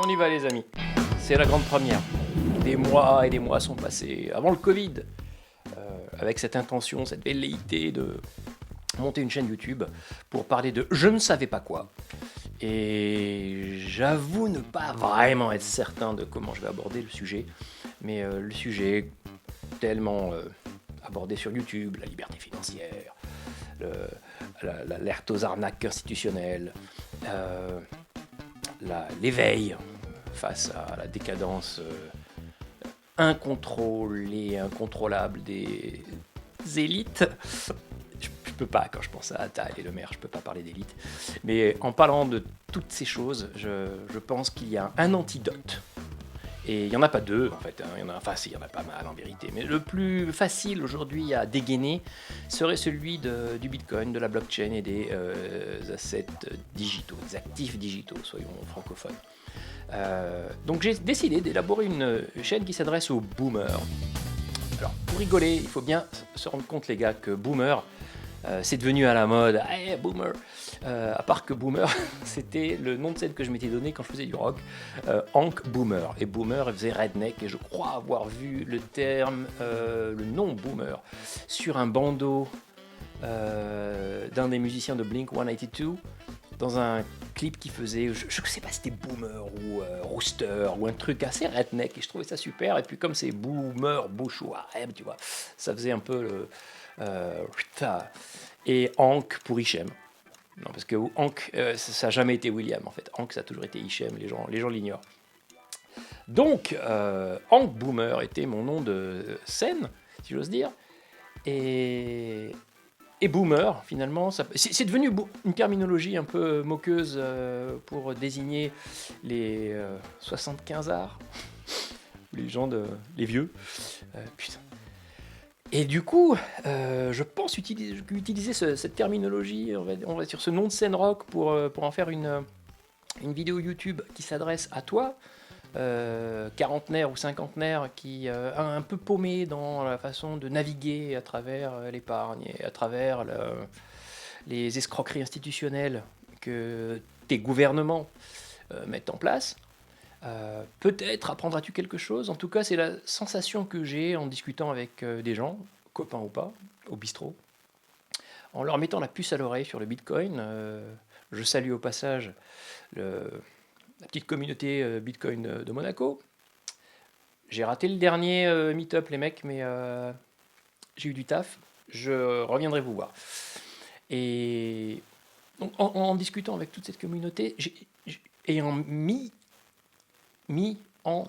On y va les amis, c'est la grande première. Des mois et des mois sont passés avant le Covid, avec cette intention, cette velléité de monter une chaîne YouTube pour parler de je ne savais pas quoi. Et j'avoue ne pas vraiment être certain de comment je vais aborder le sujet, mais le sujet tellement abordé sur YouTube, la liberté financière, l'alerte aux arnaques institutionnelles, l'éveil face à la décadence incontrôlée et incontrôlable des élites. Je peux pas, quand je pense à Attal et le maire, je peux pas parler d'élite. Mais en parlant de toutes ces choses, je pense qu'il y a un antidote. Et il n'y en a pas deux, en fait. Il y en a pas mal, en vérité. Mais le plus facile aujourd'hui à dégainer serait celui du Bitcoin, de la blockchain et des assets digitaux, des actifs digitaux, soyons francophones. Donc j'ai décidé d'élaborer une chaîne qui s'adresse aux boomers. Alors, pour rigoler, il faut bien se rendre compte, les gars, que boomer, c'est devenu à la mode. Hey, boomer. À part que boomer, c'était le nom de scène que je m'étais donné quand je faisais du rock. Hank Boomer. Et boomer, il faisait redneck. Et je crois avoir vu le terme, le nom boomer, sur un bandeau d'un des musiciens de Blink 182 dans un clip qui faisait, je ne sais pas si c'était Boomer ou Rooster ou un truc assez redneck, et je trouvais ça super. Et puis comme c'est Boomer, Bouchoir, tu vois, ça faisait un peu le... et Hank pour Hichem. Non, parce que Hank, ça n'a jamais été William en fait. Hank, ça a toujours été Hichem, les gens l'ignorent. Donc, Hank Boomer était mon nom de scène, si j'ose dire. Et boomer, finalement, c'est devenu une terminologie un peu moqueuse pour désigner les 75 arts, les gens les vieux. Putain. Et du coup, je pense utiliser cette terminologie, on va sur ce nom de scène rock pour en faire une vidéo YouTube qui s'adresse à toi, quarantenaire ou cinquantenaire, qui a un peu paumé dans la façon de naviguer à travers l'épargne et à travers les escroqueries institutionnelles que tes gouvernements mettent en place. Peut-être apprendras-tu quelque chose. En tout cas, c'est la sensation que j'ai en discutant avec des gens, copains ou pas, au bistrot, en leur mettant la puce à l'oreille sur le Bitcoin. Je salue au passage la petite communauté Bitcoin de Monaco. J'ai raté le dernier meet-up, les mecs, mais j'ai eu du taf. Je reviendrai vous voir. Et donc, en discutant avec toute cette communauté, et en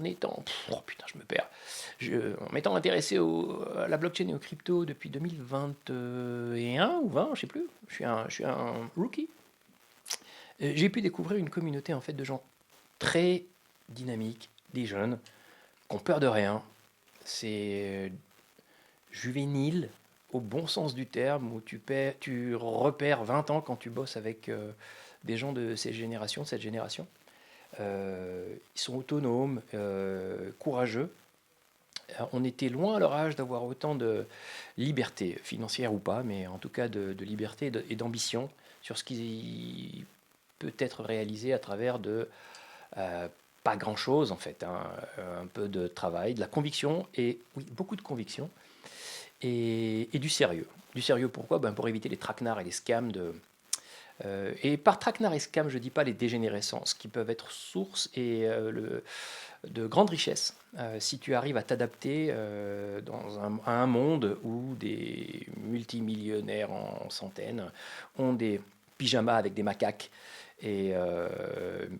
étant... Oh putain, je me perds. En m'étant intéressé à la blockchain et aux cryptos depuis 2021 ou 20, je sais plus. Je suis un rookie. J'ai pu découvrir une communauté en fait de gens très dynamiques, des jeunes, qui ont peur de rien. C'est juvénile au bon sens du terme, où tu repères 20 ans quand tu bosses avec des gens de cette génération. Ils sont autonomes, courageux. On était loin à leur âge d'avoir autant de liberté, financière ou pas, mais en tout cas de liberté et d'ambition sur ce qui peut être réalisé à travers de pas grand-chose en fait, hein, un peu de travail, de la conviction, et oui, beaucoup de conviction, et du sérieux. Du sérieux pourquoi? Pour éviter les traquenards et les scams et par traquenard et scam, je ne dis pas les dégénérescences, qui peuvent être source de grandes richesses si tu arrives à t'adapter à un monde où des multimillionnaires en centaines ont des pyjamas avec des macaques et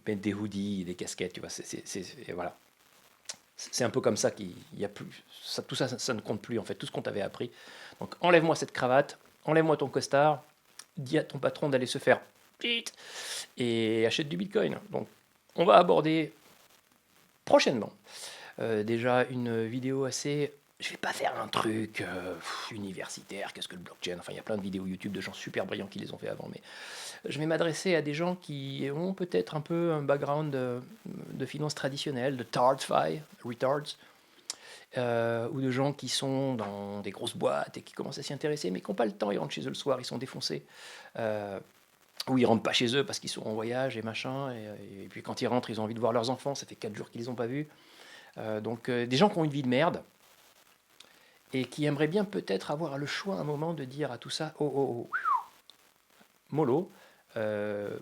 mettent des hoodies, des casquettes, tu vois. Voilà. C'est un peu comme ça qu'il y a plus. Tout ça, ça ne compte plus en fait. Tout ce qu'on t'avait appris. Donc enlève-moi cette cravate, enlève-moi ton costard, dis à ton patron d'aller se faire et achète du Bitcoin. Donc, on va aborder prochainement déjà une vidéo assez... Je vais pas faire un truc universitaire, qu'est-ce que le blockchain, enfin il y a plein de vidéos YouTube de gens super brillants qui les ont fait avant, mais je vais m'adresser à des gens qui ont peut-être un peu un background de finance traditionnelle, de TardFi, retards, ou de gens qui sont dans des grosses boîtes et qui commencent à s'y intéresser, mais qui n'ont pas le temps, ils rentrent chez eux le soir, ils sont défoncés. ou ils rentrent pas chez eux parce qu'ils sont en voyage et machin, et puis quand ils rentrent, ils ont envie de voir leurs enfants, ça fait 4 jours qu'ils les ont pas vus. Donc des gens qui ont une vie de merde et qui aimeraient bien peut-être avoir le choix à un moment de dire à tout ça, oh, oh, oh, mollo,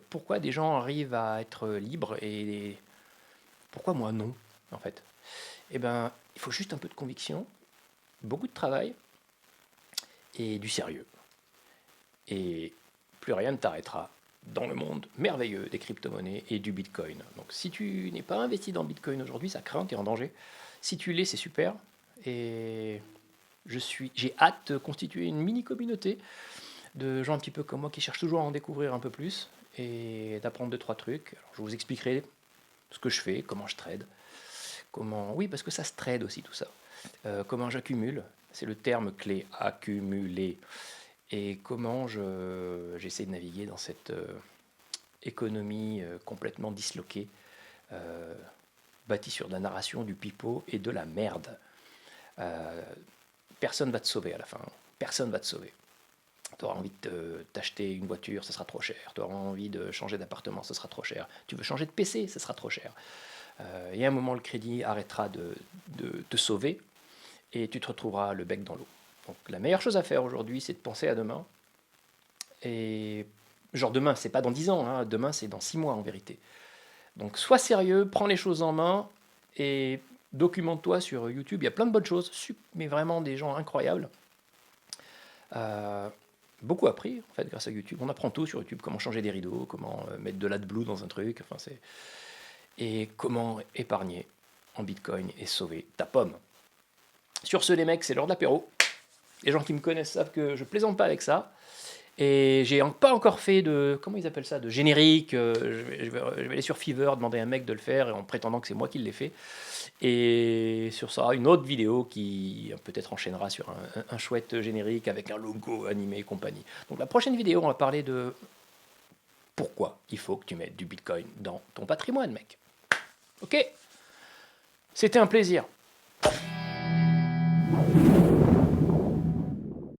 pourquoi des gens arrivent à être libres et pourquoi moi non, en fait? Eh ben, il faut juste un peu de conviction, beaucoup de travail et du sérieux. Et plus rien ne t'arrêtera dans le monde merveilleux des crypto-monnaies et du Bitcoin. Donc si tu n'es pas investi dans le Bitcoin aujourd'hui, ça craint, tu es en danger. Si tu l'es, c'est super. Et j'ai hâte de constituer une mini-communauté de gens un petit peu comme moi qui cherchent toujours à en découvrir un peu plus et d'apprendre 2 3 trucs. Alors, je vous expliquerai ce que je fais, comment je trade, comment... Oui, parce que ça se trade aussi tout ça. Comment j'accumule, c'est le terme clé, accumuler. Et comment j'essaie de naviguer dans cette économie complètement disloquée, euh, bâtie sur de la narration, du pipeau et de la merde. Personne va te sauver à la fin. Personne va te sauver. Tu auras envie de t'acheter une voiture, ça sera trop cher. Tu auras envie de changer d'appartement, ça sera trop cher. Tu veux changer de PC, ça sera trop cher. Et à un moment, le crédit arrêtera de te sauver et tu te retrouveras le bec dans l'eau. Donc la meilleure chose à faire aujourd'hui, c'est de penser à demain. Et genre demain, c'est pas dans 10 ans, hein, demain c'est dans 6 mois en vérité. Donc sois sérieux, prends les choses en main et documente-toi sur YouTube. Il y a plein de bonnes choses, mais vraiment des gens incroyables. Euh, Beaucoup appris en fait grâce à YouTube. On apprend tout sur YouTube, comment changer des rideaux, comment mettre de l'AdBlue dans un truc, enfin et comment épargner en Bitcoin et sauver ta pomme. Sur ce les mecs, c'est l'heure de l'apéro. Les gens qui me connaissent savent que je plaisante pas avec ça. Et j'ai pas encore fait de, comment ils appellent ça, de générique. Je vais aller sur Fiverr, demander à un mec de le faire en prétendant que c'est moi qui l'ai fait. Et sur ça, une autre vidéo qui peut-être enchaînera sur un chouette générique avec un logo animé et compagnie. Donc la prochaine vidéo, on va parler de pourquoi il faut que tu mettes du Bitcoin dans ton patrimoine, mec. Ok? C'était un plaisir.